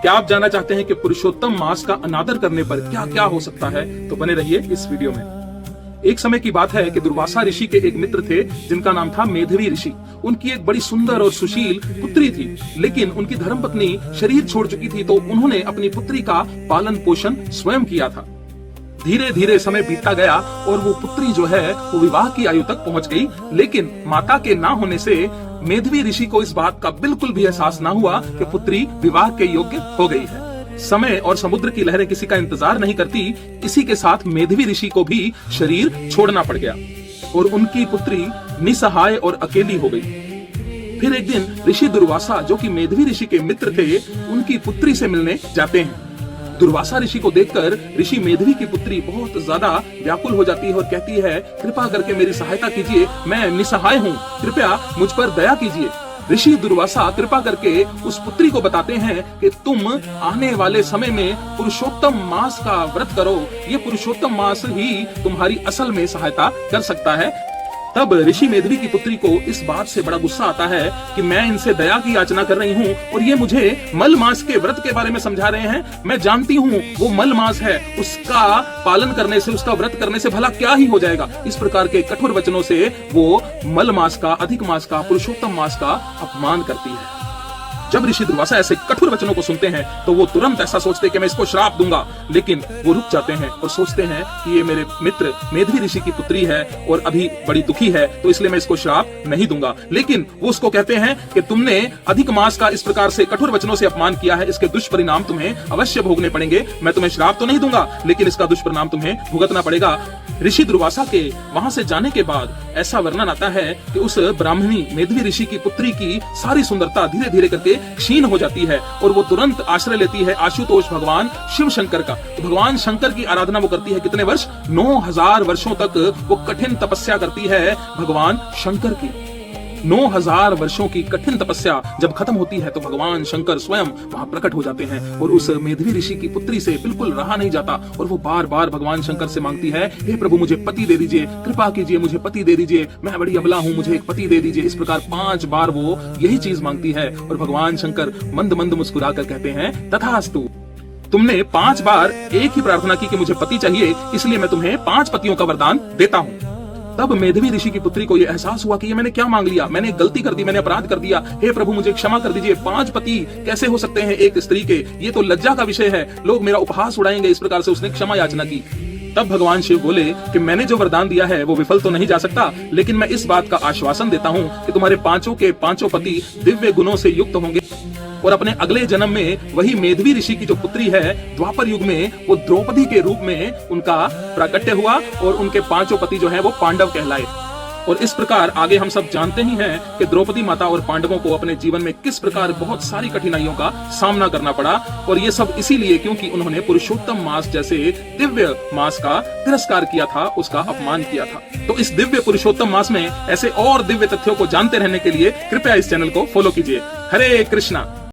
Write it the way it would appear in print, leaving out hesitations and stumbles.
क्या आप जानना चाहते हैं कि पुरुषोत्तम मास का अनादर करने पर क्या क्या हो सकता है? तो बने रहिए इस वीडियो में। एक समय की बात है कि दुर्वासा ऋषि के एक मित्र थे जिनका नाम था मेधवी ऋषि। उनकी एक बड़ी सुंदर और सुशील पुत्री थी, लेकिन उनकी धर्मपत्नी शरीर छोड़ चुकी थी, तो उन्होंने अपनी पुत्री का पालन पोषण स्वयं किया था। धीरे धीरे समय बीतता गया और वो पुत्री जो है वो विवाह की आयु तक पहुंच गई, लेकिन माता के ना होने से मेधवी ऋषि को इस बात का बिल्कुल भी एहसास ना हुआ कि पुत्री विवाह के योग्य हो गई है। समय और समुद्र की लहरें किसी का इंतजार नहीं करती, इसी के साथ मेधवी ऋषि को भी शरीर छोड़ना पड़ गया और उनकी पुत्री निसहाय और अकेली हो गई। फिर एक दिन ऋषि दुर्वासा, जो कि मेधवी ऋषि के मित्र थे, उनकी पुत्री से मिलने जाते हैं। दुर्वासा ऋषि को देखकर ऋषि मेधवी की पुत्री बहुत ज्यादा व्याकुल हो जाती है और कहती है, कृपा करके मेरी सहायता कीजिए, मैं निसहाय हूँ, कृपया मुझ पर दया कीजिए। ऋषि दुर्वासा कृपा करके उस पुत्री को बताते हैं कि तुम आने वाले समय में पुरुषोत्तम मास का व्रत करो, ये पुरुषोत्तम मास ही तुम्हारी असल में सहायता कर सकता है। तब ऋषि मेधवी की पुत्री को इस बात से बड़ा गुस्सा आता है कि मैं इनसे दया की याचना कर रही हूँ और ये मुझे मल मास के व्रत के बारे में समझा रहे हैं। मैं जानती हूँ वो मल मास है, उसका पालन करने से, उसका व्रत करने से भला क्या ही हो जाएगा। इस प्रकार के कठोर वचनों से वो मल मास का, अधिक मास का, पुरुषोत्तम मास का अपमान करती है। जब ऋषि दुर्वासा ऐसे कठोर वचनों को सुनते हैं तो वो तुरंत ऐसा सोचते हैं कि मैं इसको श्राप दूंगा, लेकिन वो रुक जाते हैं और सोचते हैं कि ये मेरे मित्र मेधवी ऋषि की पुत्री है और अभी बड़ी दुखी है, तो इसलिए मैं इसको श्राप नहीं दूंगा। लेकिन वो उसको कहते हैं कि तुमने अधिक मास का इस प्रकार से कठोर वचनों से अपमान किया है, इसके दुष्परिणाम तुम्हें अवश्य भोगने पड़ेंगे। मैं तुम्हें श्राप तो नहीं दूंगा, लेकिन इसका दुष्परिणाम तुम्हें भुगतना पड़ेगा। ऋषि दुर्वासा के वहां से जाने के बाद ऐसा वर्णन आता है कि उस ब्राह्मणी मेधवी ऋषि की पुत्री की सारी सुंदरता धीरे धीरे करके क्षीण हो जाती है और वो तुरंत आश्रय लेती है आशुतोष भगवान शिव शंकर का। तो भगवान शंकर की आराधना वो करती है कितने वर्ष? 9000 वर्षों तक वो कठिन तपस्या करती है भगवान शंकर की। 9000 वर्षों की कठिन तपस्या जब खत्म होती है तो भगवान शंकर स्वयं वहां प्रकट हो जाते हैं और उस मेधवी ऋषि की पुत्री से बिल्कुल रहा नहीं जाता और वो बार बार भगवान शंकर से मांगती है, हे प्रभु मुझे पति दे दीजिए, कृपा कीजिए, मुझे पति दे दीजिए, मैं बड़ी अबला हूँ, मुझे एक पति दे दीजिए। इस प्रकार 5 बार वो यही चीज मांगती है और भगवान शंकर मंद मंद मुस्कुराकर कहते हैं, तथास्तु। तुमने 5 बार एक ही प्रार्थना की कि मुझे पति चाहिए, इसलिए मैं तुम्हें 5 पतियों का वरदान देता हूँ। तब मेधवी ऋषि की पुत्री को यह एहसास हुआ कि ये मैंने क्या मांग लिया, मैंने गलती कर दी, मैंने अपराध कर दिया, हे प्रभु मुझे क्षमा कर दीजिए। 5 पति कैसे हो सकते हैं एक स्त्री के? ये तो लज्जा का विषय है, लोग मेरा उपहास उड़ाएंगे। इस प्रकार से उसने क्षमा याचना की। तब भगवान शिव बोले कि मैंने जो वरदान दिया है वो विफल तो नहीं जा सकता, लेकिन मैं इस बात का आश्वासन देता हूँ कि तुम्हारे 5 के 5 पति दिव्य गुणों से युक्त होंगे और अपने अगले जन्म में वही मेधवी ऋषि की जो पुत्री है द्वापर युग में वो द्रौपदी के रूप में उनका प्राकट्य हुआ और उनके 5 पति जो है वो पांडव कहलाए। और इस प्रकार आगे हम सब जानते ही हैं कि द्रौपदी माता और पांडवों को अपने जीवन में किस प्रकार बहुत सारी कठिनाइयों का सामना करना पड़ा, और ये सब इसीलिए क्योंकि उन्होंने पुरुषोत्तम मास जैसे दिव्य मास का तिरस्कार किया था, उसका अपमान किया था। तो इस दिव्य पुरुषोत्तम मास में ऐसे और दिव्य तथ्यों को जानते रहने के लिए कृपया इस चैनल को फॉलो कीजिए। हरे कृष्णा।